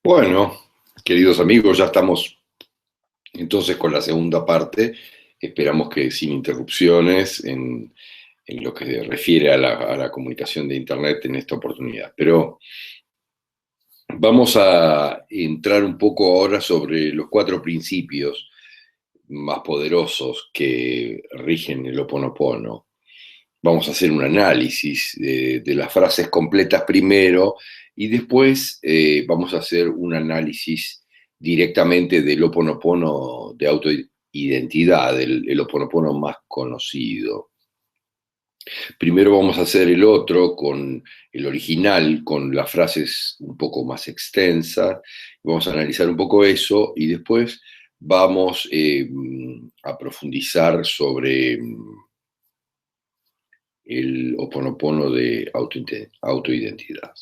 Bueno, queridos amigos, ya estamos entonces con la segunda parte. Esperamos que sin interrupciones en lo que refiere a la comunicación de Internet en esta oportunidad. Pero vamos a entrar un poco ahora sobre los cuatro principios más poderosos que rigen el Ho Oponopono. Vamos a hacer un análisis de las frases completas primero y después vamos a hacer un análisis directamente del Ho Oponopono de autoidentidad, el Ho Oponopono más conocido. Primero vamos a hacer el otro con el original, con las frases un poco más extensas. Vamos a analizar un poco eso y después vamos a profundizar sobre el Ho Oponopono de autoidentidad,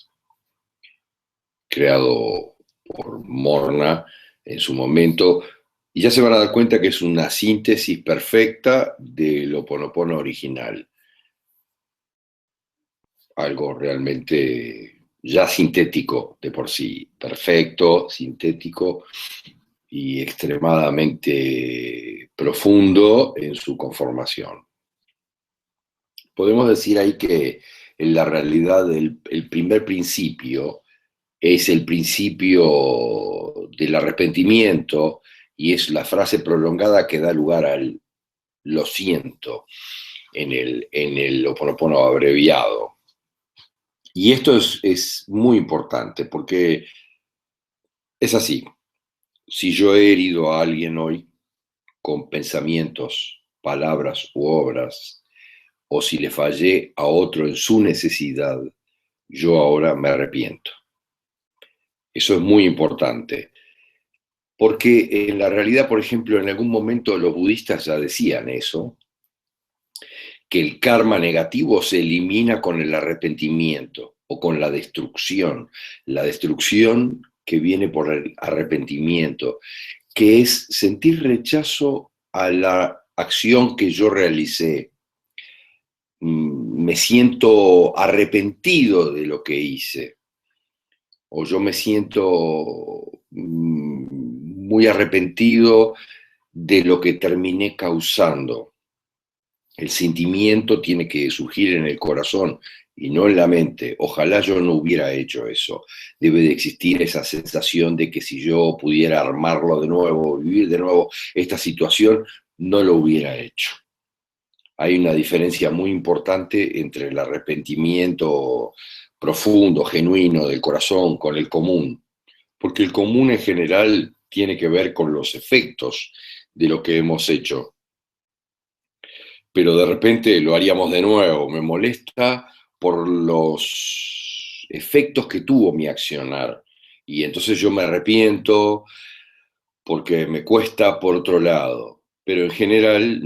creado por Morna en su momento, y ya se van a dar cuenta que es una síntesis perfecta del Ho Oponopono original, algo realmente ya sintético de por sí, perfecto, sintético y extremadamente profundo en su conformación. Podemos decir ahí que en la realidad el primer principio es el principio del arrepentimiento y es la frase prolongada que da lugar al lo siento en el Ho Oponopono abreviado. Y esto es muy importante porque es así. Si yo he herido a alguien hoy con pensamientos, palabras u obras, o si le fallé a otro en su necesidad, yo ahora me arrepiento. Eso es muy importante. Porque en la realidad, por ejemplo, en algún momento los budistas ya decían eso, que el karma negativo se elimina con el arrepentimiento o con la destrucción que viene por el arrepentimiento, que es sentir rechazo a la acción que yo realicé. Me siento arrepentido de lo que hice, o yo me siento muy arrepentido de lo que terminé causando. El sentimiento tiene que surgir en el corazón y no en la mente. Ojalá yo no hubiera hecho eso. Debe de existir esa sensación de que si yo pudiera armarlo de nuevo, vivir de nuevo esta situación, no lo hubiera hecho. Hay una diferencia muy importante entre el arrepentimiento profundo, genuino del corazón, con el común, porque el común en general tiene que ver con los efectos de lo que hemos hecho, pero de repente lo haríamos de nuevo. Me molesta por los efectos que tuvo mi accionar y entonces yo me arrepiento porque me cuesta por otro lado, pero en general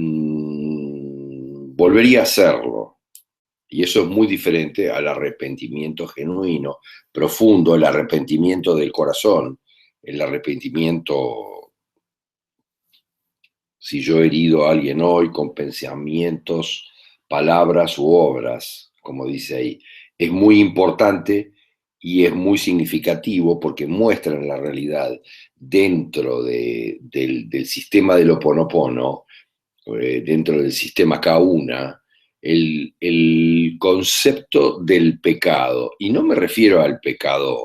volvería a hacerlo. Y eso es muy diferente al arrepentimiento genuino, profundo, el arrepentimiento del corazón, el arrepentimiento, si yo he herido a alguien hoy con pensamientos, palabras u obras, como dice ahí, es muy importante y es muy significativo porque muestra en la realidad dentro del sistema del Ho Oponopono, dentro del sistema Kauna, el concepto del pecado. Y no me refiero al pecado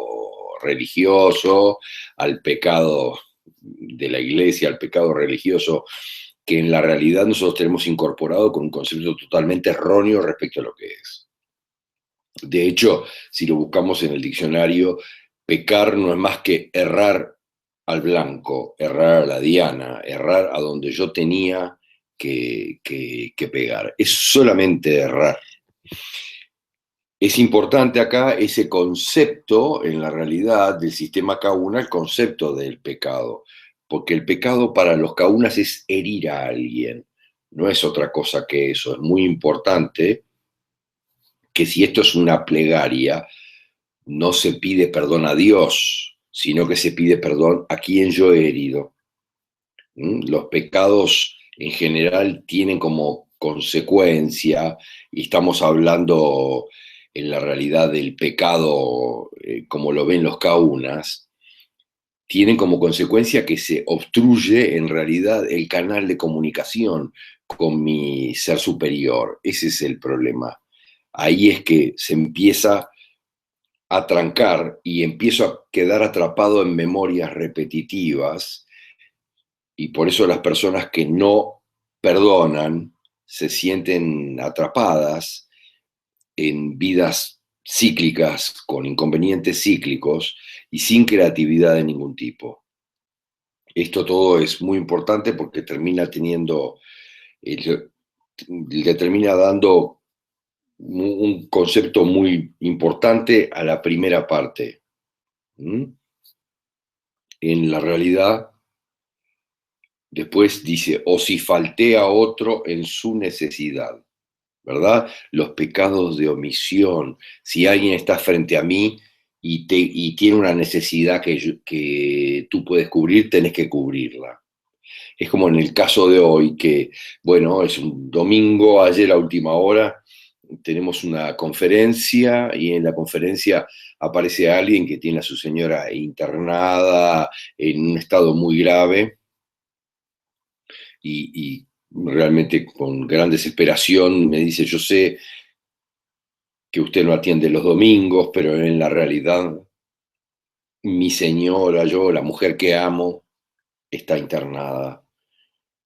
religioso, al pecado de la iglesia, al pecado religioso, que en la realidad nosotros tenemos incorporado con un concepto totalmente erróneo respecto a lo que es. De hecho, si lo buscamos en el diccionario, pecar no es más que errar al blanco, errar a la diana, errar a donde yo tenía que pegar. Es solamente errar. Es importante acá ese concepto, en la realidad, del sistema Kauna, el concepto del pecado, porque el pecado para los Kaunas es herir a alguien, no es otra cosa que eso. Es muy importante que si esto es una plegaria, no se pide perdón a Dios, sino que se pide perdón a quien yo he herido. Los pecados en general tienen como consecuencia, y estamos hablando en la realidad del pecado como lo ven los kaunas, tienen como consecuencia que se obstruye en realidad el canal de comunicación con mi ser superior. Ese es el problema. Ahí es que se empieza a trancar y empiezo a quedar atrapado en memorias repetitivas, y por eso las personas que no perdonan se sienten atrapadas en vidas cíclicas, con inconvenientes cíclicos y sin creatividad de ningún tipo. Esto todo es muy importante porque termina teniendo, le termina dando un concepto muy importante a la primera parte. ¿Mm? En la realidad, después dice, o si falté a otro en su necesidad, ¿verdad? Los pecados de omisión. Si alguien está frente a mí y tiene una necesidad que tú puedes cubrir, tenés que cubrirla. Es como en el caso de hoy, que, bueno, es un domingo, ayer a última hora, tenemos una conferencia y en la conferencia aparece alguien que tiene a su señora internada en un estado muy grave y realmente con gran desesperación me dice, yo sé que usted no atiende los domingos, pero en la realidad mi señora, yo, la mujer que amo, está internada.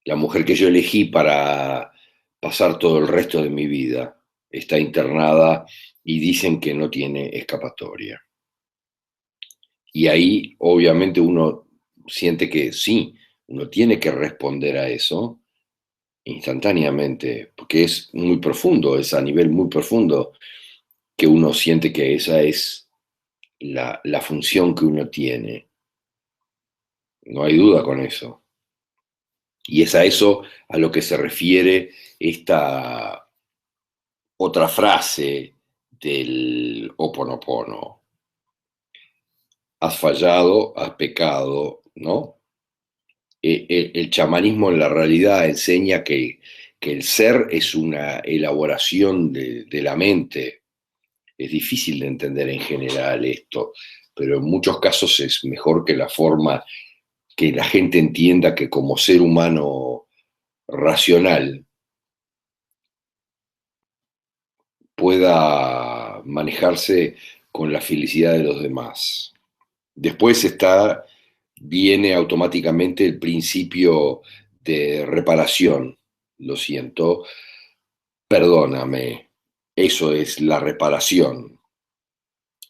La mujer que yo elegí para pasar todo el resto de mi vida está internada y dicen que no tiene escapatoria. Y ahí obviamente uno siente que sí, uno tiene que responder a eso instantáneamente, porque es muy profundo, es a nivel muy profundo que uno siente que esa es la función que uno tiene. No hay duda con eso. Y es a eso a lo que se refiere esta otra frase del Ho Oponopono. Has fallado, has pecado, ¿no? El chamanismo en la realidad enseña que el ser es una elaboración de la mente. Es difícil de entender en general esto, pero en muchos casos es mejor que la forma que la gente entienda que como ser humano racional pueda manejarse con la felicidad de los demás. Después viene automáticamente el principio de reparación. Lo siento, perdóname. Eso es la reparación.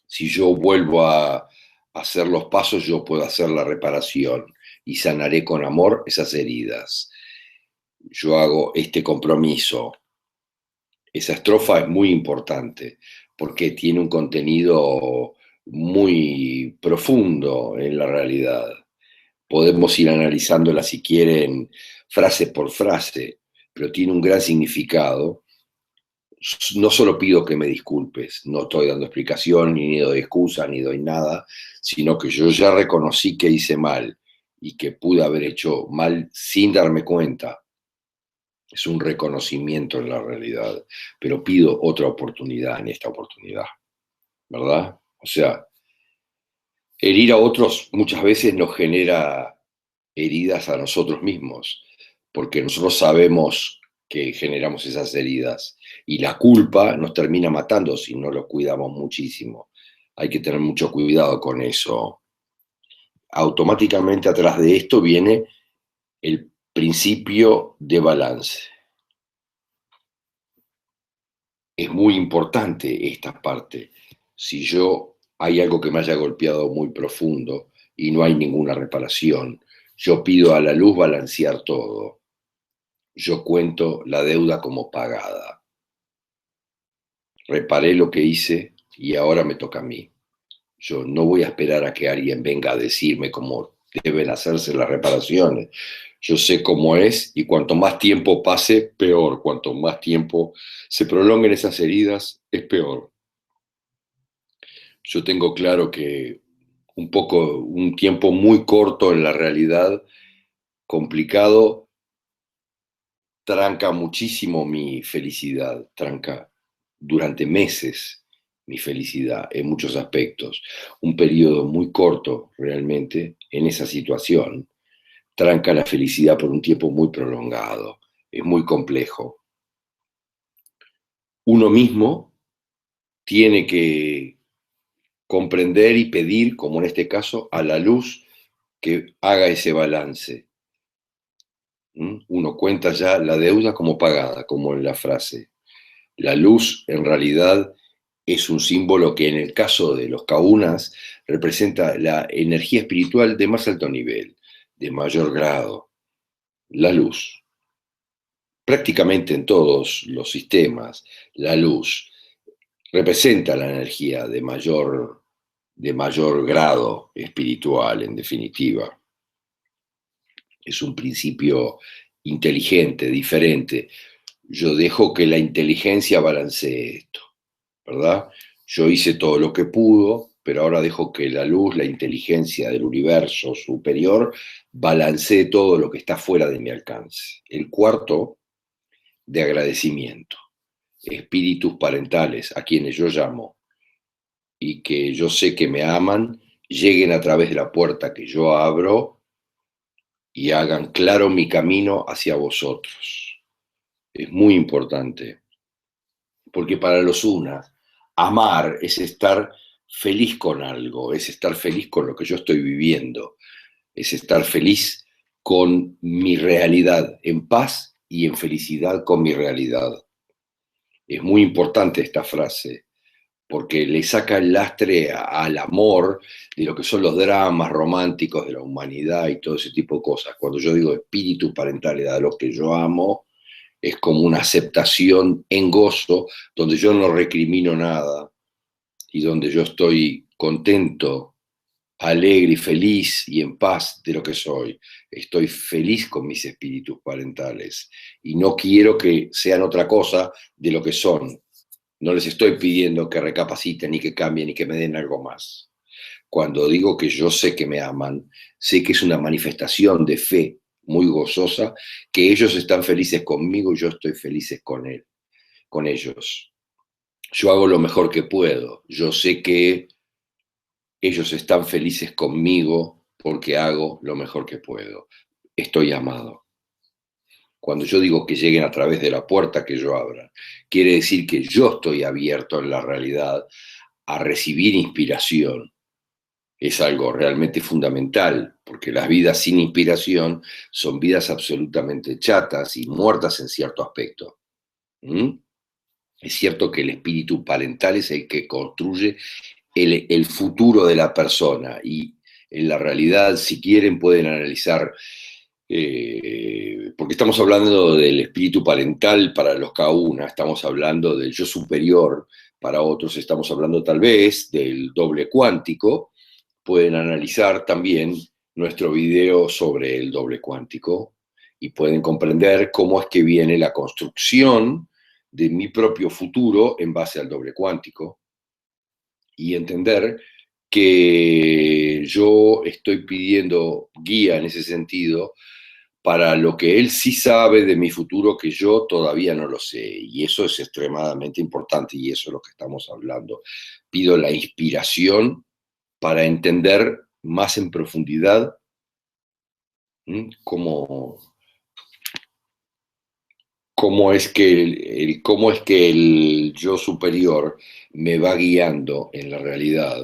Si yo vuelvo a hacer los pasos, yo puedo hacer la reparación y sanaré con amor esas heridas. Yo hago este compromiso. Esa estrofa es muy importante porque tiene un contenido muy profundo en la realidad. Podemos ir analizándola si quieren frase por frase, pero tiene un gran significado. No solo pido que me disculpes, no estoy dando explicación, ni doy excusa, ni doy nada, sino que yo ya reconocí que hice mal y que pude haber hecho mal sin darme cuenta. Es un reconocimiento en la realidad, pero pido otra oportunidad en esta oportunidad, ¿verdad? O sea, herir a otros muchas veces nos genera heridas a nosotros mismos, porque nosotros sabemos que generamos esas heridas y la culpa nos termina matando si no lo cuidamos muchísimo. Hay que tener mucho cuidado con eso. Automáticamente atrás de esto viene el principio de balance. Es muy importante esta parte. Si yo hay algo que me haya golpeado muy profundo y no hay ninguna reparación, yo pido a la luz balancear todo. Yo cuento la deuda como pagada. Reparé lo que hice y ahora me toca a mí. Yo no voy a esperar a que alguien venga a decirme cómo deben hacerse las reparaciones. Yo sé cómo es y cuanto más tiempo pase, peor. Cuanto más tiempo se prolonguen esas heridas, es peor. Yo tengo claro que un tiempo muy corto en la realidad, complicado, tranca muchísimo mi felicidad, tranca durante meses. mi felicidad en muchos aspectos. Un periodo muy corto realmente en esa situación tranca la felicidad por un tiempo muy prolongado. Es muy complejo. Uno mismo tiene que comprender y pedir, como en este caso, a la luz que haga ese balance. Uno cuenta ya la deuda como pagada, como en la frase. La luz, en realidad, es un símbolo que en el caso de los kaunas representa la energía espiritual de más alto nivel, de mayor grado, la luz. Prácticamente en todos los sistemas, la luz representa la energía de mayor grado espiritual, en definitiva. Es un principio inteligente, diferente. Yo dejo que la inteligencia balancee esto, ¿verdad? Yo hice todo lo que pudo, pero ahora dejo que la luz, la inteligencia del universo superior, balancee todo lo que está fuera de mi alcance. El cuarto, de agradecimiento. Espíritus parentales, a quienes yo llamo, y que yo sé que me aman, lleguen a través de la puerta que yo abro y hagan claro mi camino hacia vosotros. Es muy importante, porque para los unas, amar es estar feliz con algo, es estar feliz con lo que yo estoy viviendo, es estar feliz con mi realidad, en paz y en felicidad con mi realidad. Es muy importante esta frase, porque le saca el lastre al amor de lo que son los dramas románticos de la humanidad y todo ese tipo de cosas. Cuando yo digo espíritu parental a lo que yo amo, es como una aceptación en gozo, donde yo no recrimino nada y donde yo estoy contento, alegre y feliz y en paz de lo que soy. Estoy feliz con mis espíritus parentales y no quiero que sean otra cosa de lo que son. No les estoy pidiendo que recapaciten ni que cambien ni que me den algo más. Cuando digo que yo sé que me aman, sé que es una manifestación de fe muy gozosa, que ellos están felices conmigo y yo estoy felices con ellos. Yo hago lo mejor que puedo. Yo sé que ellos están felices conmigo porque hago lo mejor que puedo. Estoy amado. Cuando yo digo que lleguen a través de la puerta que yo abra, quiere decir que yo estoy abierto en la realidad a recibir inspiración. Es algo realmente fundamental, porque las vidas sin inspiración son vidas absolutamente chatas y muertas en cierto aspecto. ¿Mm? Es cierto que el espíritu parental es el que construye el futuro de la persona y en la realidad, si quieren, pueden analizar, porque estamos hablando del espíritu parental para los Kauna, estamos hablando del yo superior para otros, estamos hablando tal vez del doble cuántico. Pueden analizar también nuestro video sobre el doble cuántico y pueden comprender cómo es que viene la construcción de mi propio futuro en base al doble cuántico y entender que yo estoy pidiendo guía en ese sentido para lo que él sí sabe de mi futuro que yo todavía no lo sé. Y eso es extremadamente importante y eso es lo que estamos hablando. Pido la inspiración para entender más en profundidad cómo, cómo es que el yo superior me va guiando en la realidad,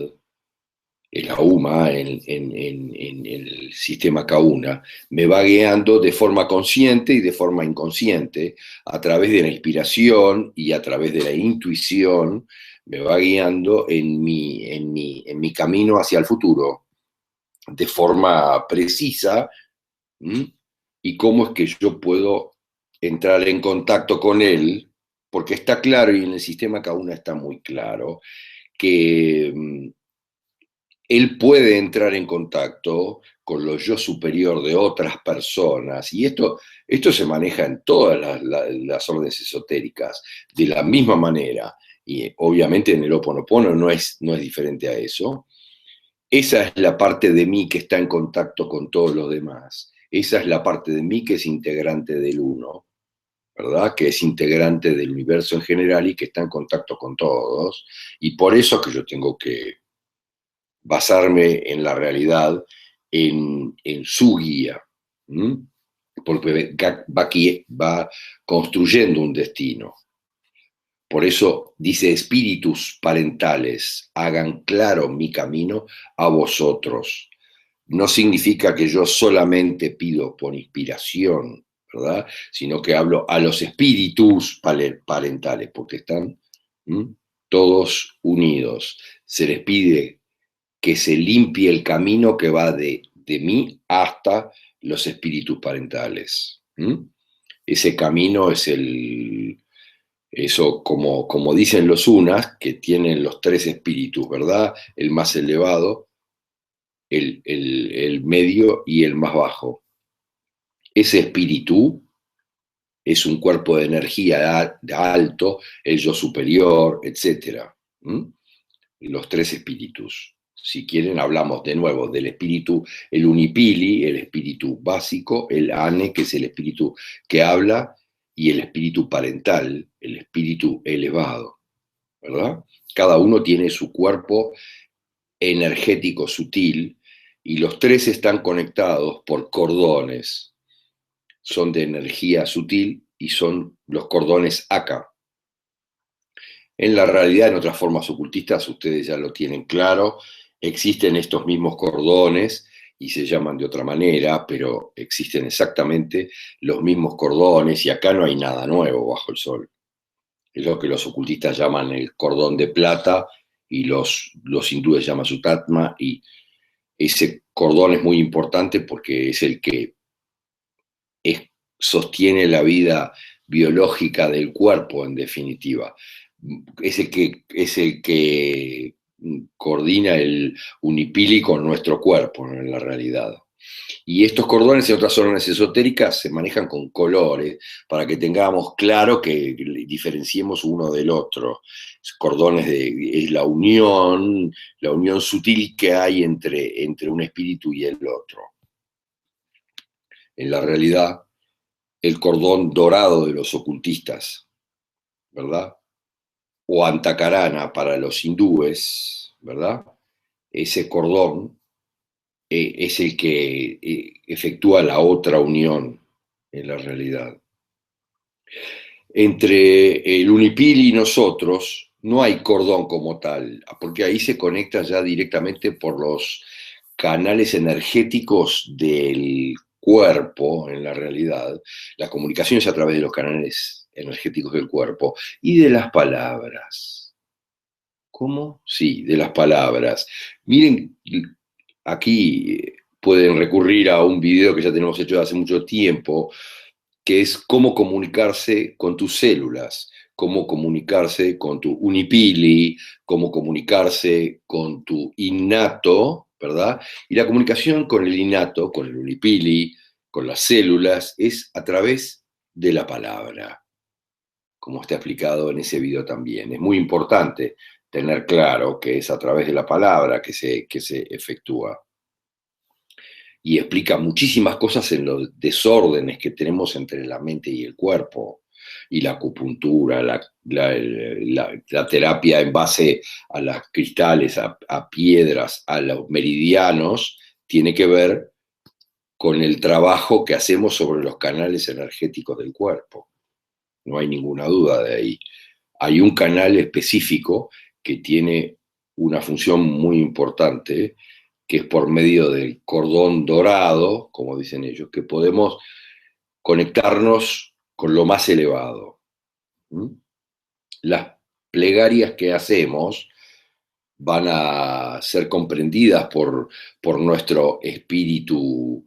el AUMA, en el sistema Kauna, me va guiando de forma consciente y de forma inconsciente, a través de la inspiración y a través de la intuición, me va guiando en mi camino hacia el futuro, de forma precisa. Y cómo es que yo puedo entrar en contacto con él, porque está claro, y en el sistema Kauna está muy claro, que él puede entrar en contacto con lo yo superior de otras personas, y esto se maneja en todas las órdenes esotéricas, de la misma manera, y obviamente en el Ho Oponopono no es diferente a eso. Esa es la parte de mí que está en contacto con todos los demás. Esa es la parte de mí que es integrante del uno. ¿verdad? Que es integrante del universo en general y que está en contacto con todos, y por eso es que yo tengo que basarme en la realidad, en su guía, ¿m? Porque va construyendo un destino. Por eso dice: espíritus parentales, hagan claro mi camino a vosotros. No significa que yo solamente pido por inspiración, ¿verdad? Sino que hablo a los espíritus parentales, porque están todos unidos. Se les pide que se limpie el camino que va de mí hasta los espíritus parentales. Ese camino es eso, como dicen los unas, que tienen los tres espíritus, ¿verdad? El más elevado, el medio y el más bajo. Ese espíritu es un cuerpo de energía alto, el yo superior, etc. Los tres espíritus. Si quieren, hablamos de nuevo del espíritu, el unipili, el espíritu básico, el ane, que es el espíritu que habla, y el espíritu parental, el espíritu elevado, ¿verdad? Cada uno tiene su cuerpo energético sutil y los tres están conectados por cordones. Son de energía sutil y son los cordones Aka. En la realidad, en otras formas ocultistas, ustedes ya lo tienen claro, existen estos mismos cordones y se llaman de otra manera, pero existen exactamente los mismos cordones y acá no hay nada nuevo bajo el sol. Es lo que los ocultistas llaman el cordón de plata y los hindúes llaman sutatma, y ese cordón es muy importante porque es el que sostiene la vida biológica del cuerpo, en definitiva. Es el que coordina el unipili con nuestro cuerpo, ¿no? En la realidad. Y estos cordones en otras zonas esotéricas se manejan con colores para que tengamos claro que diferenciemos uno del otro. Cordones es la unión sutil que hay entre un espíritu y el otro. En la realidad, el cordón dorado de los ocultistas, ¿verdad? O antakarana para los hindúes, ¿verdad? Ese cordón es el que efectúa la otra unión en la realidad. Entre el unipili y nosotros no hay cordón como tal, porque ahí se conecta ya directamente por los canales energéticos del cuerpo, en la realidad. La comunicación es a través de los canales energéticos del cuerpo y de las palabras. ¿Cómo? Sí, de las palabras. Miren, aquí pueden recurrir a un video que ya tenemos hecho hace mucho tiempo, que es cómo comunicarse con tus células, cómo comunicarse con tu unipili, cómo comunicarse con tu innato, ¿verdad? Y la comunicación con el innato, con el unipili, con las células, es a través de la palabra, como está explicado en ese video también. Es muy importante tener claro que es a través de la palabra que se efectúa. Y explica muchísimas cosas en los desórdenes que tenemos entre la mente y el cuerpo, y la acupuntura, la terapia en base a los cristales, a piedras, a los meridianos, tiene que ver con el trabajo que hacemos sobre los canales energéticos del cuerpo. No hay ninguna duda de ahí. Hay un canal específico que tiene una función muy importante, que es por medio del cordón dorado, como dicen ellos, que podemos conectarnos con lo más elevado. Las plegarias que hacemos van a ser comprendidas por nuestro espíritu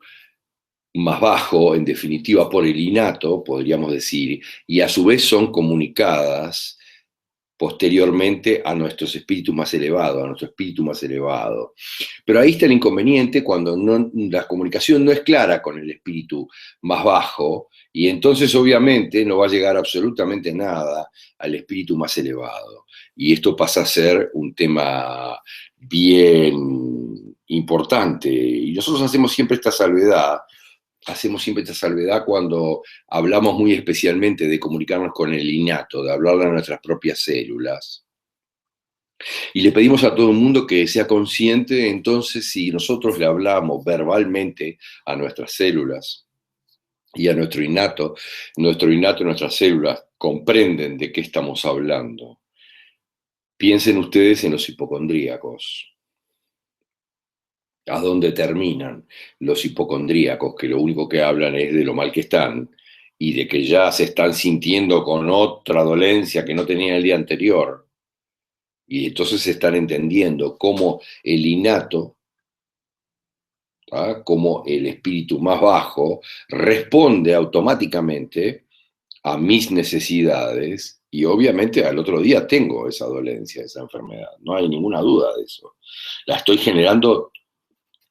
más bajo, en definitiva por el innato, podríamos decir, y a su vez son comunicadas posteriormente a nuestros espíritus más elevados, a nuestro espíritu más elevado. Pero ahí está el inconveniente cuando la comunicación no es clara con el espíritu más bajo, y entonces obviamente no va a llegar absolutamente nada al espíritu más elevado. Y esto pasa a ser un tema bien importante. Y nosotros hacemos siempre esta salvedad, hacemos siempre esta salvedad cuando hablamos muy especialmente de comunicarnos con el innato, de hablarle a nuestras propias células. Y le pedimos a todo el mundo que sea consciente, entonces, si nosotros le hablamos verbalmente a nuestras células y a nuestro innato y nuestras células comprenden de qué estamos hablando. Piensen ustedes en los hipocondríacos. ¿A dónde terminan los hipocondríacos, que lo único que hablan es de lo mal que están y de que ya se están sintiendo con otra dolencia que no tenían el día anterior? Y entonces se están entendiendo cómo el innato, ¿tá?, como el espíritu más bajo, responde automáticamente a mis necesidades y obviamente al otro día tengo esa dolencia, esa enfermedad. No hay ninguna duda de eso. La estoy generando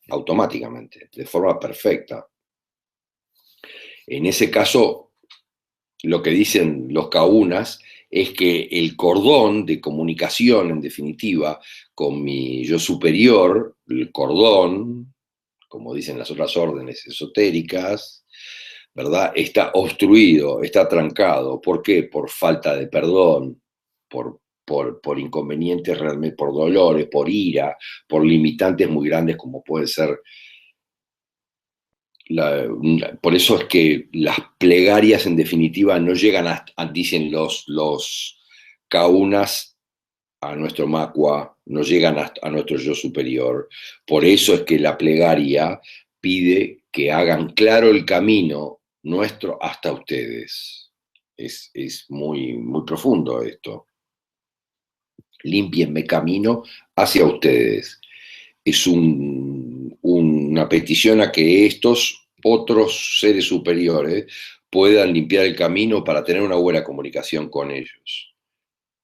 automáticamente, de forma perfecta. En ese caso, lo que dicen los kaunas es que el cordón de comunicación, en definitiva, con mi yo superior, el cordón, como dicen las otras órdenes esotéricas, ¿verdad?, está obstruido, está trancado. ¿Por qué? Por falta de perdón, por inconvenientes realmente, por dolores, por ira, por limitantes muy grandes como puede ser por eso es que las plegarias en definitiva no llegan dicen los kaunas, a nuestro macua, no llegan a nuestro yo superior. Por eso es que la plegaria pide que hagan claro el camino nuestro hasta ustedes. Es muy, muy profundo esto. Límpienme camino hacia ustedes. Es una petición a que estos otros seres superiores puedan limpiar el camino para tener una buena comunicación con ellos.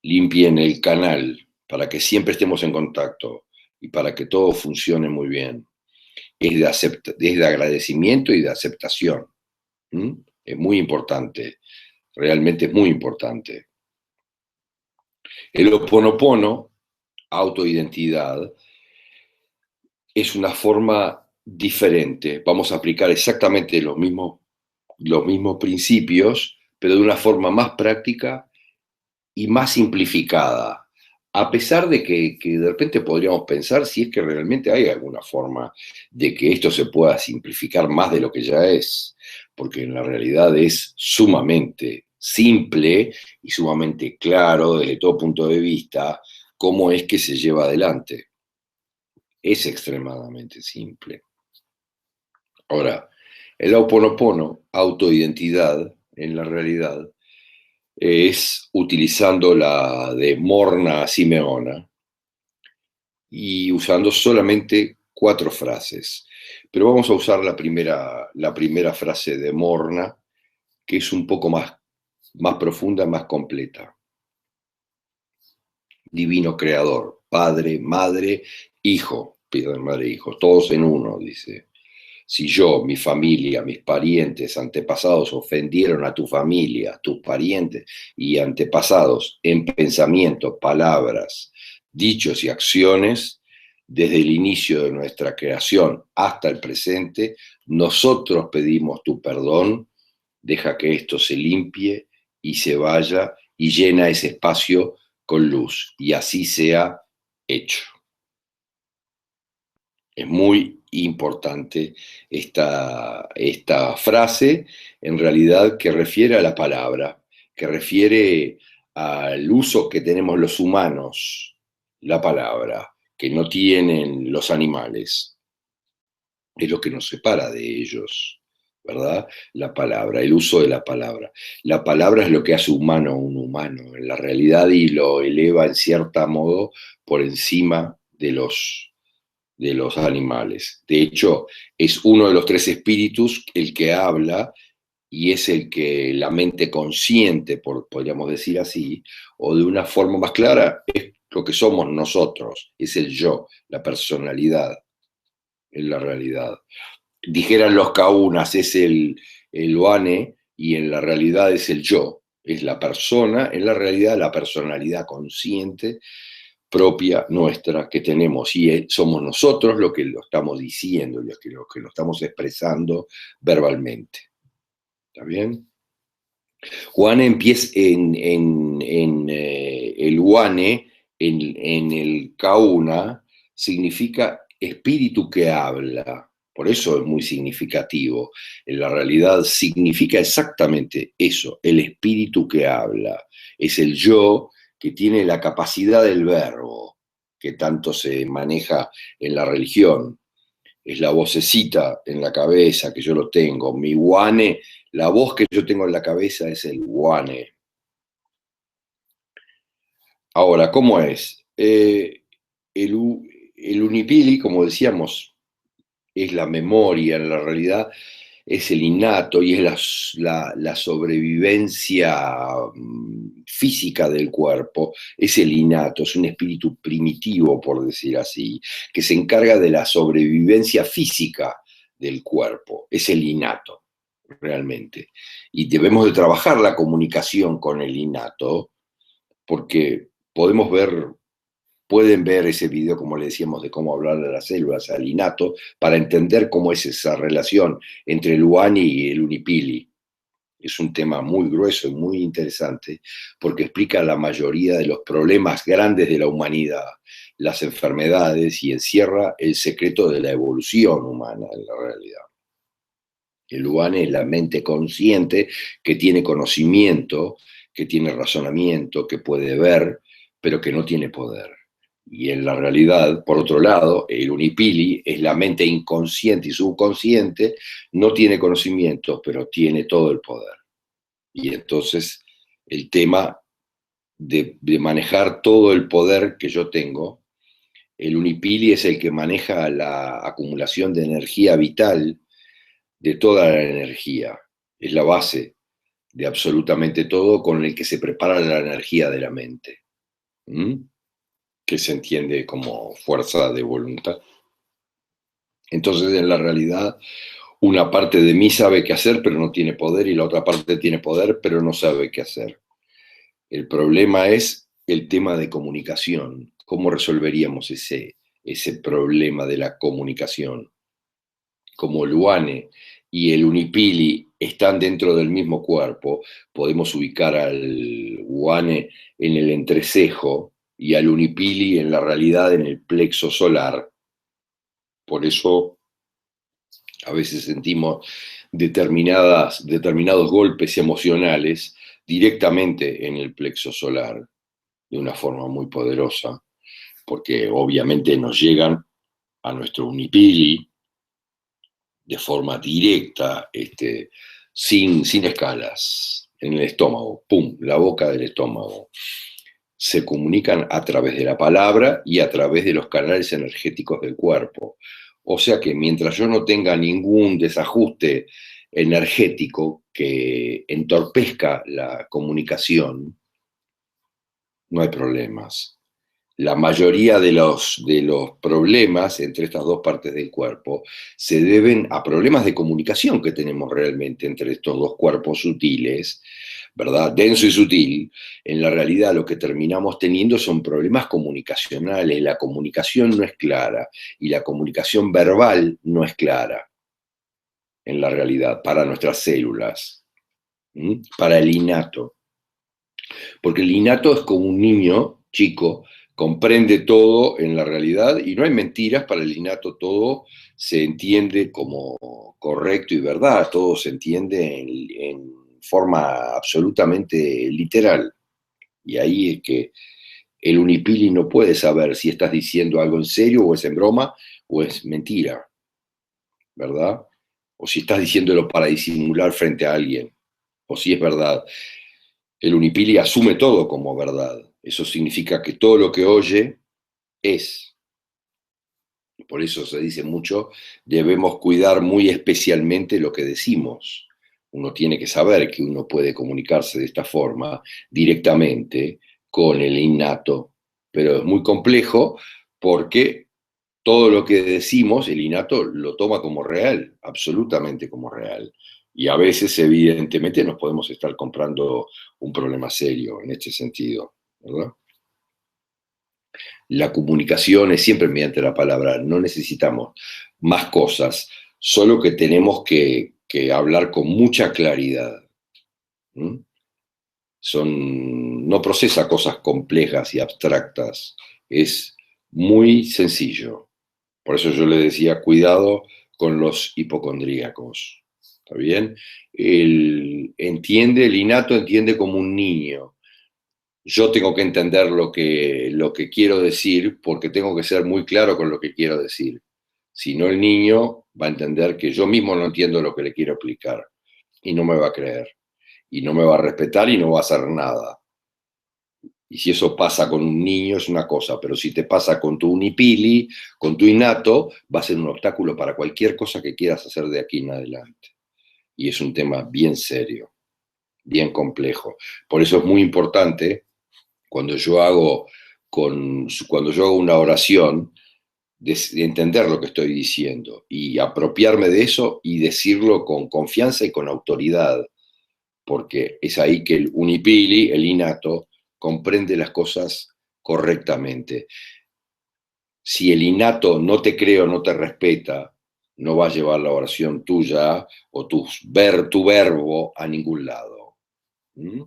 Limpien el canal para que siempre estemos en contacto y para que todo funcione muy bien. Es de agradecimiento y de aceptación. Es muy importante, realmente es muy importante. El Ho'oponopono, autoidentidad, es una forma diferente. Vamos a aplicar exactamente los mismos principios, pero de una forma más práctica y más simplificada. A pesar de que de repente podríamos pensar si es que realmente hay alguna forma de que esto se pueda simplificar más de lo que ya es, porque en la realidad es sumamente simple y sumamente claro desde todo punto de vista cómo es que se lleva adelante. Es extremadamente simple. Ahora, el Ho'oponopono, autoidentidad, en la realidad, es utilizando la de Morna Simeona y usando solamente 4 frases. Pero vamos a usar la primera frase de Morna, que es un poco más profunda, más completa. Divino Creador, Padre, Madre, Hijo, Padre, Madre, Hijo, todos en uno, dice. Si yo, mi familia, mis parientes, antepasados ofendieron a tu familia, tus parientes y antepasados en pensamiento, palabras, dichos y acciones, desde el inicio de nuestra creación hasta el presente, nosotros pedimos tu perdón, deja que esto se limpie y se vaya y llena ese espacio con luz, y así sea hecho. Es muy importante esta frase, en realidad, que refiere a la palabra, que refiere al uso que tenemos los humanos, la palabra, que no tienen los animales. Es lo que nos separa de ellos, ¿verdad? La palabra, el uso de la palabra. La palabra es lo que hace humano a un humano, en la realidad, y lo eleva en cierto modo por encima de los animales. De hecho, es uno de los 3 espíritus el que habla y es el que la mente consciente, podríamos decir así, o de una forma más clara, es lo que somos nosotros, es el yo, la personalidad, en la realidad. Dijeran los kaunas, es el oane, y en la realidad es el yo, es la persona, en la realidad la personalidad consciente, propia nuestra que tenemos, y somos nosotros los que lo estamos diciendo, los que lo estamos expresando verbalmente. ¿Está bien? Wane empieza el Wane, en el Kauna, significa espíritu que habla. Por eso es muy significativo. En la realidad significa exactamente eso, el espíritu que habla. Es el yo que tiene la capacidad del verbo, que tanto se maneja en la religión. Es la vocecita en la cabeza que yo lo tengo. Mi Wane, la voz que yo tengo en la cabeza es el Wane. Ahora, ¿cómo es? El Unipili, como decíamos, es la memoria, en la realidad es el innato y es la sobrevivencia física del cuerpo, es el innato, es un espíritu primitivo, por decir así, que se encarga de la sobrevivencia física del cuerpo, es el innato, realmente. Y debemos de trabajar la comunicación con el innato, porque pueden ver ese video, como le decíamos, de cómo hablar de las células al innato, para entender cómo es esa relación entre el Wani y el Unipili. Es un tema muy grueso y muy interesante, porque explica la mayoría de los problemas grandes de la humanidad, las enfermedades, y encierra el secreto de la evolución humana en la realidad. El Wani es la mente consciente que tiene conocimiento, que tiene razonamiento, que puede ver, pero que no tiene poder. Y en la realidad, por otro lado, el Unipili es la mente inconsciente y subconsciente, no tiene conocimiento, pero tiene todo el poder. Y entonces el tema de manejar todo el poder que yo tengo, el Unipili es el que maneja la acumulación de energía vital, de toda la energía. Es la base de absolutamente todo, con el que se prepara la energía de la mente. ¿Mm? Que se entiende como fuerza de voluntad. Entonces, en la realidad, una parte de mí sabe qué hacer, pero no tiene poder, y la otra parte tiene poder, pero no sabe qué hacer. El problema es el tema de comunicación. ¿Cómo resolveríamos ese problema de la comunicación? Como el Wane y el Unipili están dentro del mismo cuerpo, podemos ubicar al Wane en el entrecejo y al Unipili en la realidad en el plexo solar. Por eso a veces sentimos determinados golpes emocionales directamente en el plexo solar, de una forma muy poderosa, porque obviamente nos llegan a nuestro Unipili de forma directa, sin escalas, en el estómago, ¡pum!, la boca del estómago. Se comunican a través de la palabra y a través de los canales energéticos del cuerpo. O sea que mientras yo no tenga ningún desajuste energético que entorpezca la comunicación, no hay problemas. La mayoría de los problemas entre estas dos partes del cuerpo se deben a problemas de comunicación que tenemos realmente entre estos dos cuerpos sutiles, ¿verdad? Denso y sutil. En la realidad lo que terminamos teniendo son problemas comunicacionales. La comunicación no es clara y la comunicación verbal no es clara en la realidad para nuestras células, para el innato. Porque el innato es como un niño chico, comprende todo en la realidad y no hay mentiras para el innato, todo se entiende como correcto y verdad, todo se entiende en forma absolutamente literal. Y ahí es que el Unipili no puede saber si estás diciendo algo en serio o es en broma o es mentira, ¿verdad? O si estás diciéndolo para disimular frente a alguien, o si es verdad. El Unipili asume todo como verdad. Eso significa que todo lo que oye es. Por eso se dice mucho, debemos cuidar muy especialmente lo que decimos. Uno tiene que saber que uno puede comunicarse de esta forma directamente con el innato, pero es muy complejo porque todo lo que decimos, el innato lo toma como real, absolutamente como real. Y a veces, evidentemente, nos podemos estar comprando un problema serio en este sentido, ¿verdad? La comunicación es siempre mediante la palabra, no necesitamos más cosas, solo que tenemos que hablar con mucha claridad. ¿Mm? No procesa cosas complejas y abstractas, es muy sencillo. Por eso yo le decía, cuidado con los hipocondríacos. ¿Está bien? El innato entiende como un niño. Yo tengo que entender lo que quiero decir porque tengo que ser muy claro con lo que quiero decir. Si no, el niño va a entender que yo mismo no entiendo lo que le quiero explicar y no me va a creer y no me va a respetar y no va a hacer nada. Y si eso pasa con un niño es una cosa, pero si te pasa con tu unipili, con tu innato, va a ser un obstáculo para cualquier cosa que quieras hacer de aquí en adelante. Y es un tema bien serio, bien complejo. Por eso es muy importante cuando yo hago, cuando yo hago una oración, de entender lo que estoy diciendo y apropiarme de eso y decirlo con confianza y con autoridad, porque es ahí que el unipili, el innato, comprende las cosas correctamente. Si el innato no te cree o no te respeta, no va a llevar la oración tuya o tu verbo a ningún lado. ¿Mm?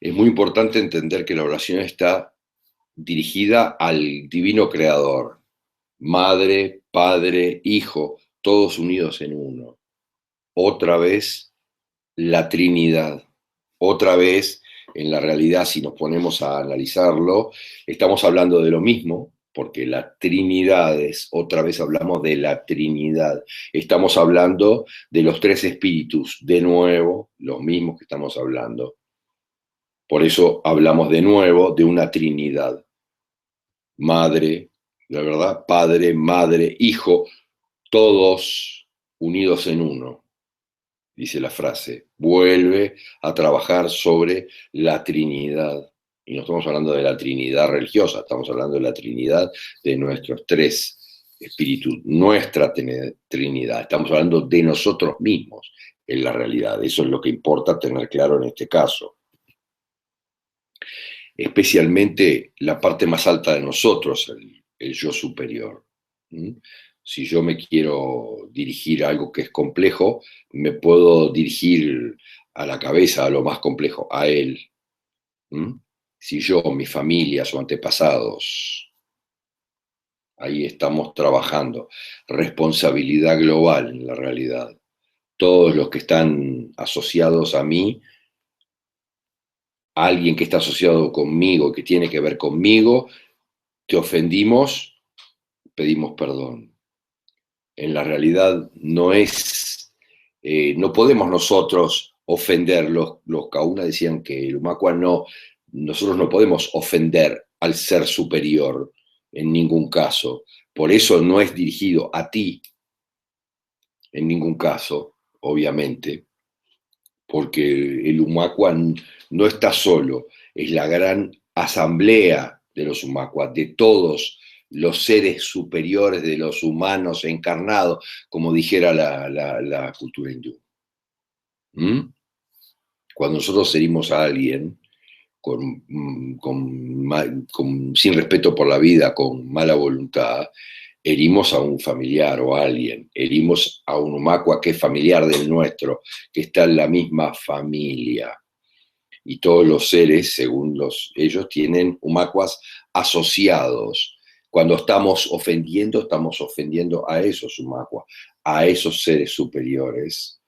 Es muy importante entender que la oración está dirigida al divino creador, madre, padre, hijo, todos unidos en uno. Otra vez la Trinidad. Otra vez, en la realidad, si nos ponemos a analizarlo, estamos hablando de lo mismo, porque la Trinidad es, otra vez hablamos de la Trinidad. Estamos hablando de los tres espíritus, de nuevo, los mismos que estamos hablando. Por eso hablamos de nuevo de una Trinidad. Madre, la verdad, Padre, Madre, Hijo, todos unidos en uno, dice la frase. Vuelve a trabajar sobre la Trinidad. Y no estamos hablando de la Trinidad religiosa, estamos hablando de la Trinidad de nuestros tres espíritus, nuestra Trinidad. Estamos hablando de nosotros mismos en la realidad. Eso es lo que importa tener claro en este caso. Especialmente la parte más alta de nosotros, el yo superior. ¿Mm? Si yo me quiero dirigir a algo que es complejo, me puedo dirigir a la cabeza, a lo más complejo, a él. ¿Mm? Si yo, mi familia, sus antepasados, ahí estamos trabajando. Responsabilidad global en la realidad. Todos los que están asociados a mí, alguien que está asociado conmigo, que tiene que ver conmigo, te ofendimos, pedimos perdón. En la realidad no es, no podemos nosotros ofender, los Kauna decían que el Humacua no, nosotros no podemos ofender al ser superior en ningún caso. Por eso no es dirigido a ti en ningún caso, obviamente, porque el Humacua no está solo, es la gran asamblea de los Humacuas, de todos los seres superiores de los humanos encarnados, como dijera la cultura hindú. ¿Mm? Cuando nosotros herimos a alguien sin respeto por la vida, con mala voluntad, herimos a un familiar o a alguien, herimos a un humacua que es familiar del nuestro, que está en la misma familia. Y todos los seres, según ellos, tienen humacuas asociados. Cuando estamos ofendiendo a esos humacuas, a esos seres superiores,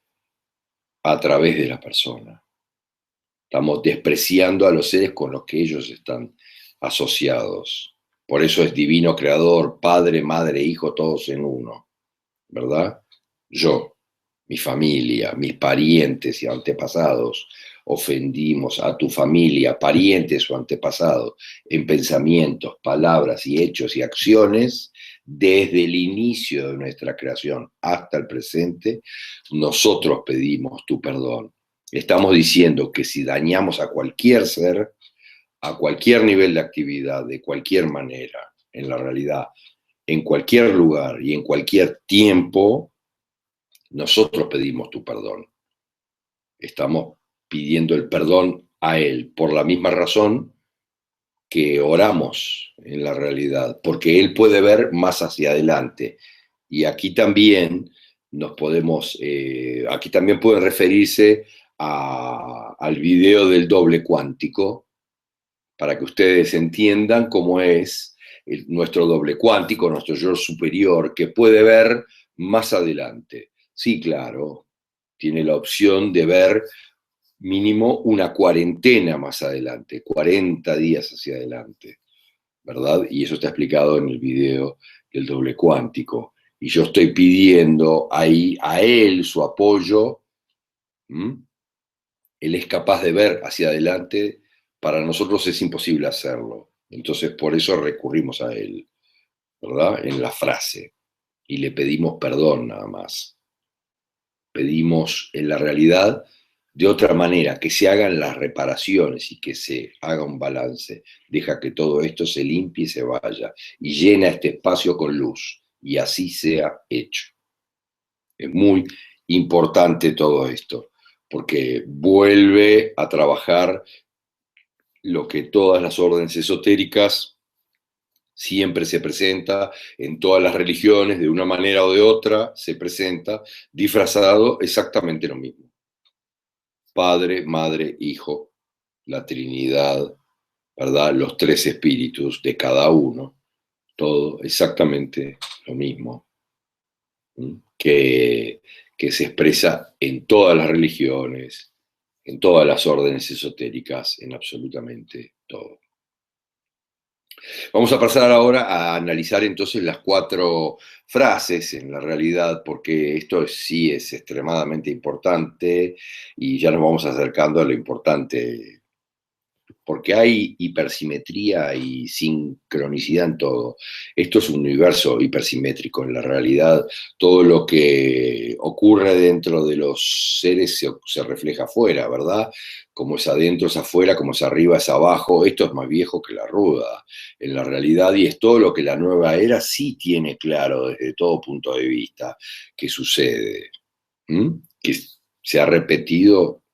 a través de la persona. Estamos despreciando a los seres con los que ellos están asociados. Por eso es divino creador, Padre, Madre, Hijo, todos en uno, ¿verdad? Yo, mi familia, mis parientes y antepasados, ofendimos a tu familia, parientes o antepasados, en pensamientos, palabras y hechos y acciones, desde el inicio de nuestra creación hasta el presente, nosotros pedimos tu perdón. Estamos diciendo que si dañamos a cualquier ser, a cualquier nivel de actividad, de cualquier manera, en la realidad, en cualquier lugar y en cualquier tiempo, nosotros pedimos tu perdón. Estamos pidiendo el perdón a Él por la misma razón que oramos en la realidad, porque Él puede ver más hacia adelante. Y aquí también nos podemos, aquí también puede referirse al video del doble cuántico, para que ustedes entiendan cómo es nuestro doble cuántico, nuestro yo superior, que puede ver más adelante. Sí, claro, tiene la opción de ver mínimo una cuarentena más adelante, 40 días hacia adelante, ¿verdad? Y eso está explicado en el video del doble cuántico. Y yo estoy pidiendo ahí a él su apoyo. ¿Mm? Él es capaz de ver hacia adelante, para nosotros es imposible hacerlo. Entonces por eso recurrimos a él, ¿verdad? En la frase. Y le pedimos perdón nada más. Pedimos en la realidad de otra manera, que se hagan las reparaciones y que se haga un balance. Deja que todo esto se limpie y se vaya. Y llena este espacio con luz. Y así sea hecho. Es muy importante todo esto, porque vuelve a trabajar lo que todas las órdenes esotéricas siempre se presenta, en todas las religiones, de una manera o de otra, se presenta disfrazado exactamente lo mismo. Padre, Madre, Hijo, la Trinidad, ¿verdad? Los tres espíritus de cada uno, todo exactamente lo mismo, ¿sí? Que se expresa en todas las religiones, en todas las órdenes esotéricas, en absolutamente todo. Vamos a pasar ahora a analizar entonces las 4 frases en la realidad, porque esto sí es extremadamente importante y ya nos vamos acercando a lo importante, porque hay hipersimetría y sincronicidad en todo. Esto es un universo hipersimétrico en la realidad. Todo lo que ocurre dentro de los seres se refleja afuera, ¿verdad? Como es adentro es afuera, como es arriba es abajo. Esto es más viejo que la ruda en la realidad, y es todo lo que la nueva era sí tiene claro desde todo punto de vista que sucede, que se ha repetido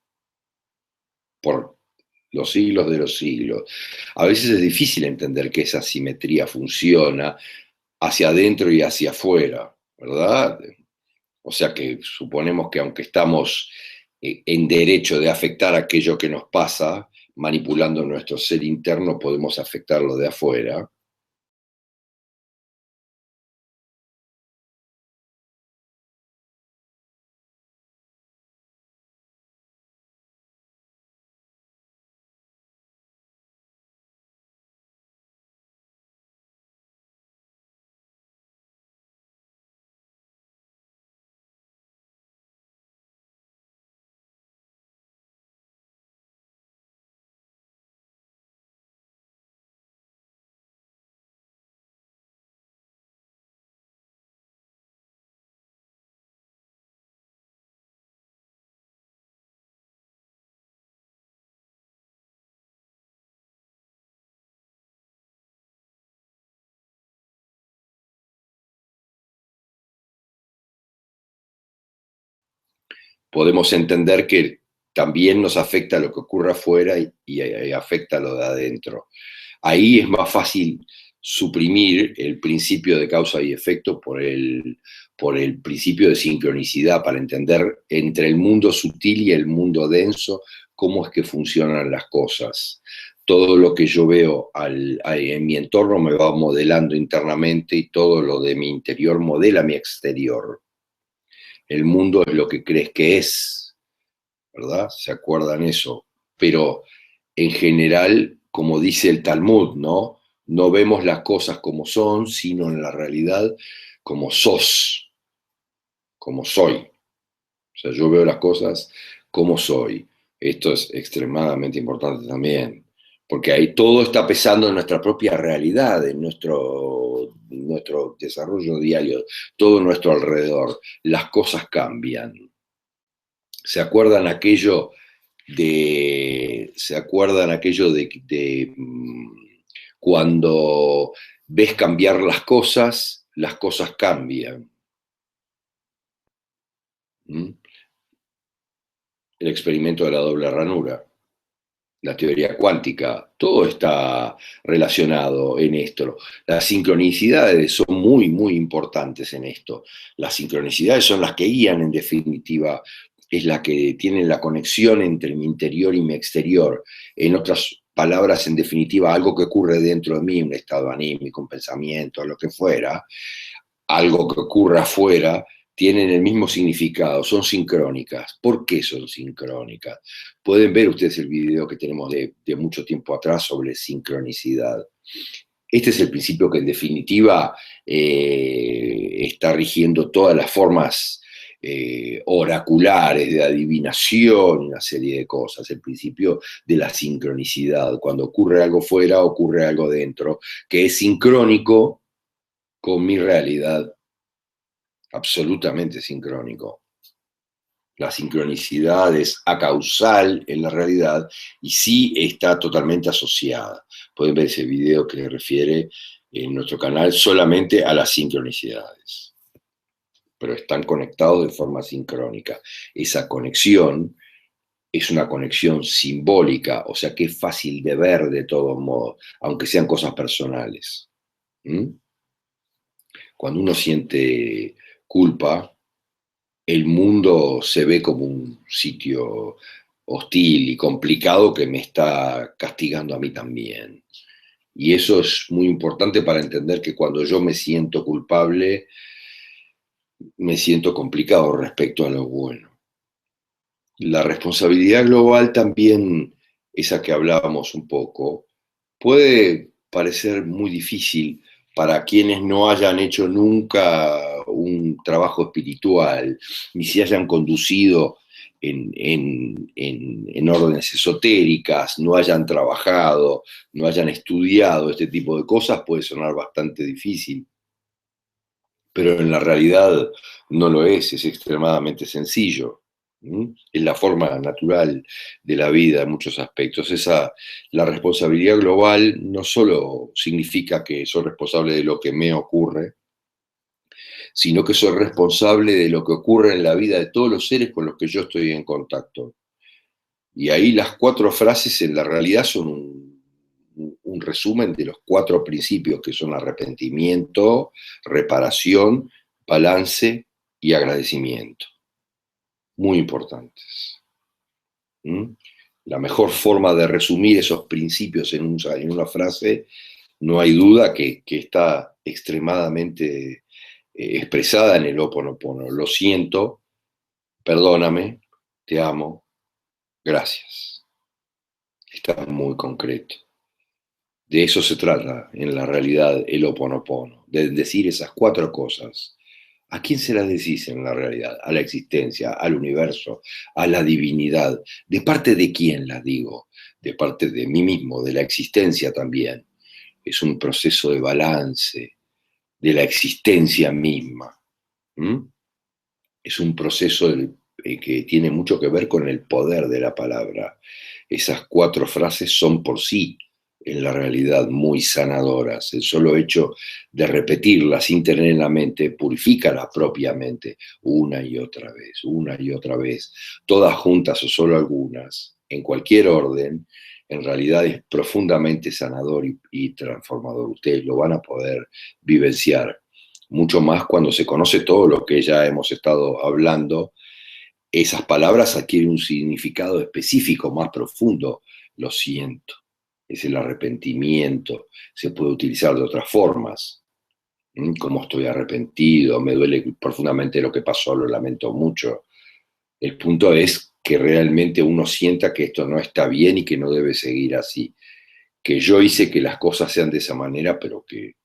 por los siglos de los siglos. A veces es difícil entender que esa simetría funciona hacia adentro y hacia afuera, ¿verdad? O sea que suponemos que aunque estamos en derecho de afectar aquello que nos pasa, manipulando nuestro ser interno, podemos afectarlo de afuera. Podemos entender que también nos afecta lo que ocurre afuera y afecta lo de adentro. Ahí es más fácil suprimir el principio de causa y efecto por el principio de sincronicidad, para entender entre el mundo sutil y el mundo denso cómo es que funcionan las cosas. Todo lo que yo veo en mi entorno me va modelando internamente, y todo lo de mi interior modela mi exterior. El mundo es lo que crees que es, ¿verdad? ¿Se acuerdan eso? Pero en general, como dice el Talmud, ¿no? No vemos las cosas como son, sino en la realidad como sos, como soy. O sea, yo veo las cosas como soy. Esto es extremadamente importante también, porque ahí todo está pesando en nuestra propia realidad, en nuestro desarrollo diario, todo nuestro alrededor. Las cosas cambian. ¿Se acuerdan aquello de cuando ves cambiar las cosas cambian? ¿Mm? El experimento de la doble ranura. la teoría cuántica, todo está relacionado en esto. Las sincronicidades son muy, muy importantes en esto. Las sincronicidades son las que guían, en definitiva, es la que tienen la conexión entre mi interior y mi exterior. En otras palabras, en definitiva, algo que ocurre dentro de mí, un estado anímico, un pensamiento, lo que fuera, algo que ocurra afuera, tienen el mismo significado, son sincrónicas. ¿Por qué son sincrónicas? Pueden ver ustedes el video que tenemos de mucho tiempo atrás sobre sincronicidad. Este es el principio que en definitiva está rigiendo todas las formas oraculares de adivinación, una serie de cosas, el principio de la sincronicidad. Cuando ocurre algo fuera, ocurre algo dentro, que es sincrónico con mi realidad, absolutamente sincrónico. La sincronicidad es acausal en la realidad y sí está totalmente asociada. Pueden ver ese video que refiere en nuestro canal solamente a las sincronicidades, pero están conectados de forma sincrónica. Esa conexión es una conexión simbólica, o sea que es fácil de ver de todos modos, aunque sean cosas personales. ¿Mm? Cuando uno siente culpa, el mundo se ve como un sitio hostil y complicado que me está castigando a mí también. Y eso es muy importante para entender que cuando yo me siento culpable, me siento complicado respecto a lo bueno. La responsabilidad global también, esa que hablábamos un poco, puede parecer muy difícil para quienes no hayan hecho nunca un trabajo espiritual, ni se hayan conducido en órdenes esotéricas, no hayan trabajado, no hayan estudiado este tipo de cosas, puede sonar bastante difícil, pero en la realidad no lo es extremadamente sencillo. Es la forma natural de la vida en muchos aspectos. La responsabilidad global no solo significa que soy responsable de lo que me ocurre, sino que soy responsable de lo que ocurre en la vida de todos los seres con los que yo estoy en contacto. Y ahí las 4 frases en la realidad son un resumen de los 4 principios que son arrepentimiento, reparación, balance y agradecimiento. Muy importantes. ¿Mm? La mejor forma de resumir esos principios en una frase, no hay duda que está extremadamente expresada en el Ho Oponopono. Lo siento, perdóname, te amo, gracias. Está muy concreto. De eso se trata en la realidad el Ho Oponopono, de decir esas 4 cosas. ¿A quién se las decís en la realidad? A la existencia, al universo, a la divinidad. ¿De parte de quién las digo? De parte de mí mismo, de la existencia también. Es un proceso de balance de la existencia misma. ¿Mm? Es un proceso que tiene mucho que ver con el poder de la palabra. Esas 4 frases son por sí, en la realidad, muy sanadoras. El solo hecho de repetirlas sin tener en la mente purifica la propia mente una y otra vez, todas juntas o solo algunas, en cualquier orden, en realidad es profundamente sanador y transformador. Ustedes lo van a poder vivenciar mucho más cuando se conoce todo lo que ya hemos estado hablando. Esas palabras adquieren un significado específico, más profundo. Lo siento, es el arrepentimiento, se puede utilizar de otras formas. Como estoy arrepentido, me duele profundamente lo que pasó, lo lamento mucho. El punto es que realmente uno sienta que esto no está bien y que no debe seguir así. Que yo hice que las cosas sean de esa manera, pero que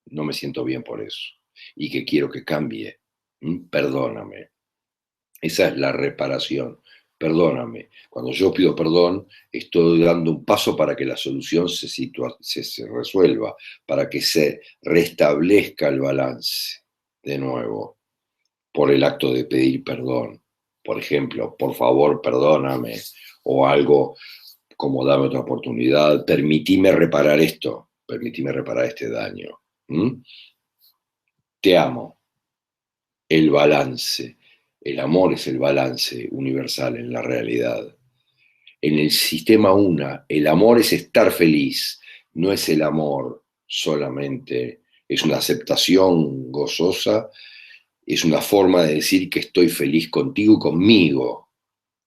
no me siento bien por eso. Y que quiero que cambie. Perdóname. Esa es la reparación. Perdóname. Cuando yo pido perdón, estoy dando un paso para que la solución se resuelva, para que se restablezca el balance de nuevo, por el acto de pedir perdón. Por ejemplo, por favor, perdóname, o algo como dame otra oportunidad, permitime reparar esto, permitime reparar este daño. ¿Mm? Te amo. El balance. El amor es el balance universal en la realidad. En el sistema una, el amor es estar feliz, no es el amor solamente, es una aceptación gozosa, es una forma de decir que estoy feliz contigo y conmigo.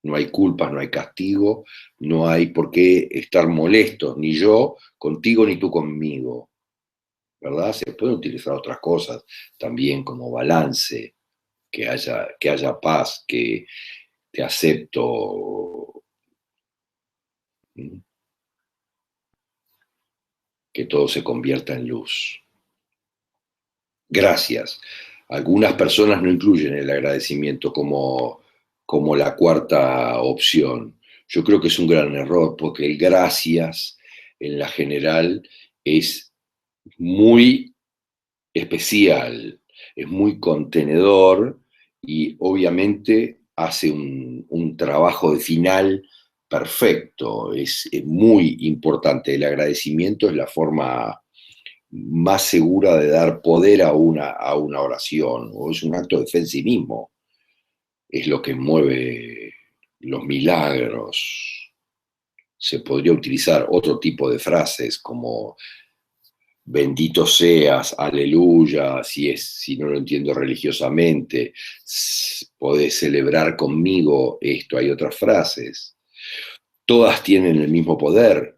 No hay culpas, no hay castigo, no hay por qué estar molestos, ni yo contigo ni tú conmigo, ¿verdad? Se pueden utilizar otras cosas también como balance, que haya paz, que te acepto, que todo se convierta en luz. Gracias. Algunas personas no incluyen el agradecimiento como la cuarta opción. Yo creo que es un gran error porque el gracias en la general es muy especial, es muy contenedor y obviamente hace un trabajo de final perfecto. Es muy importante. El agradecimiento es la forma más segura de dar poder a una oración, o es un acto de fe en sí mismo, es lo que mueve los milagros. Se podría utilizar otro tipo de frases como bendito seas, aleluya, si no lo entiendo religiosamente, podés celebrar conmigo esto, hay otras frases. Todas tienen el mismo poder.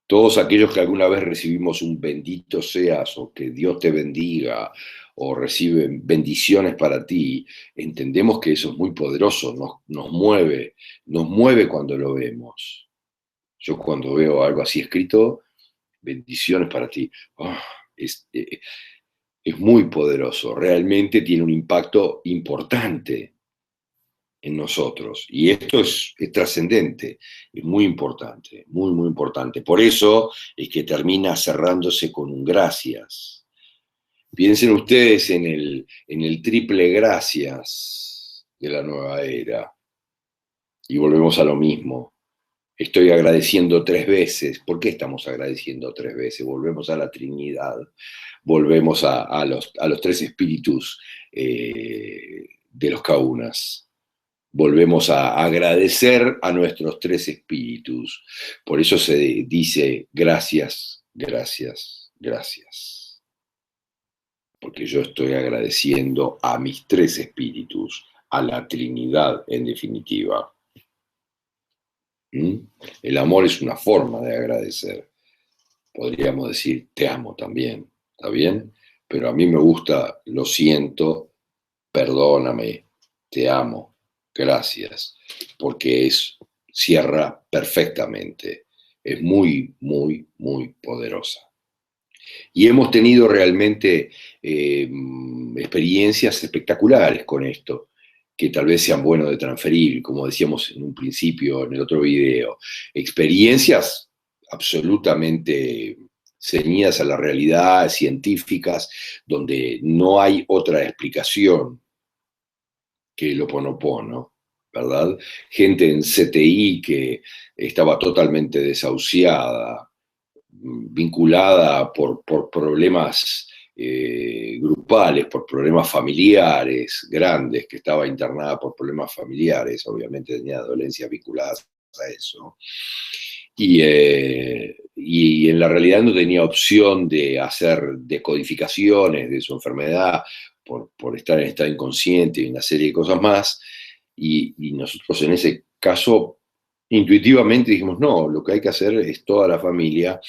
Todos aquellos que alguna vez recibimos un bendito seas o que Dios te bendiga o reciben bendiciones para ti, entendemos que eso es muy poderoso, nos mueve cuando lo vemos. Yo cuando veo algo así escrito, bendiciones para ti, oh, es, eh, es muy poderoso, realmente tiene un impacto importante en nosotros. Y esto es trascendente, es muy importante, muy, muy importante. Por eso es que termina cerrándose con un gracias. Piensen ustedes en el triple gracias de la nueva era. Y volvemos a lo mismo. Estoy agradeciendo 3 veces. ¿Por qué estamos agradeciendo 3 veces? Volvemos a la Trinidad, volvemos a los 3 espíritus de los Kaunas. Volvemos a agradecer a nuestros 3 espíritus. Por eso se dice gracias, gracias, gracias. Porque yo estoy agradeciendo a mis 3 espíritus, a la Trinidad en definitiva. ¿Mm? El amor es una forma de agradecer. Podríamos decir te amo también, ¿está bien? Pero a mí me gusta, lo siento, perdóname, te amo, gracias, porque cierra perfectamente, es muy, muy, muy poderosa. Y hemos tenido realmente experiencias espectaculares con esto, que tal vez sean buenos de transferir, como decíamos en un principio en el otro video, experiencias absolutamente ceñidas a la realidad, científicas, donde no hay otra explicación que el Ho'oponopono, ¿verdad? Gente en CTI que estaba totalmente desahuciada, vinculada por problemas grupales, por problemas familiares grandes, que estaba internada por problemas familiares, obviamente tenía dolencias vinculadas a eso. Y en la realidad no tenía opción de hacer decodificaciones de su enfermedad por estar en estado inconsciente y una serie de cosas más. Y nosotros en ese caso intuitivamente dijimos, no, lo que hay que hacer es toda la familia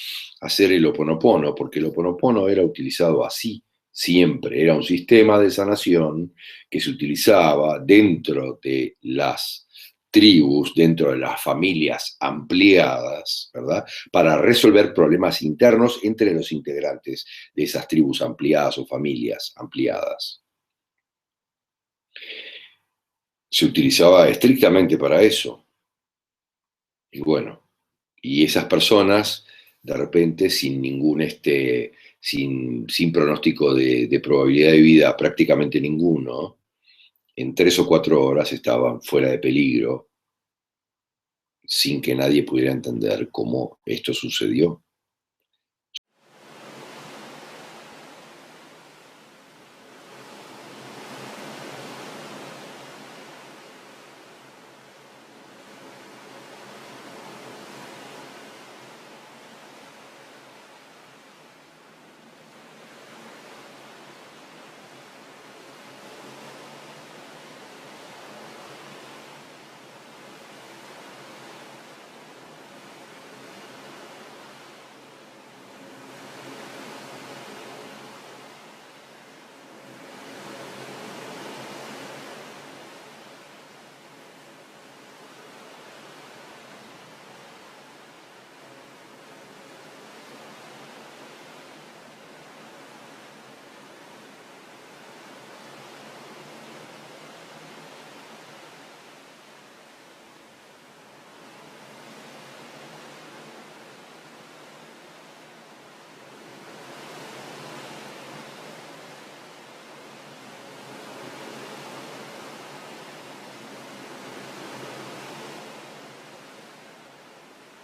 hacer el Ho'oponopono, porque el Ho'oponopono era utilizado así siempre, era un sistema de sanación que se utilizaba dentro de las tribus, dentro de las familias ampliadas, ¿verdad? Para resolver problemas internos entre los integrantes de esas tribus ampliadas o familias ampliadas. Se utilizaba estrictamente para eso. Y bueno, y esas personas, de repente, sin ningún, sin pronóstico de probabilidad de vida, prácticamente ninguno, en 3 o 4 horas estaban fuera de peligro, sin que nadie pudiera entender cómo esto sucedió.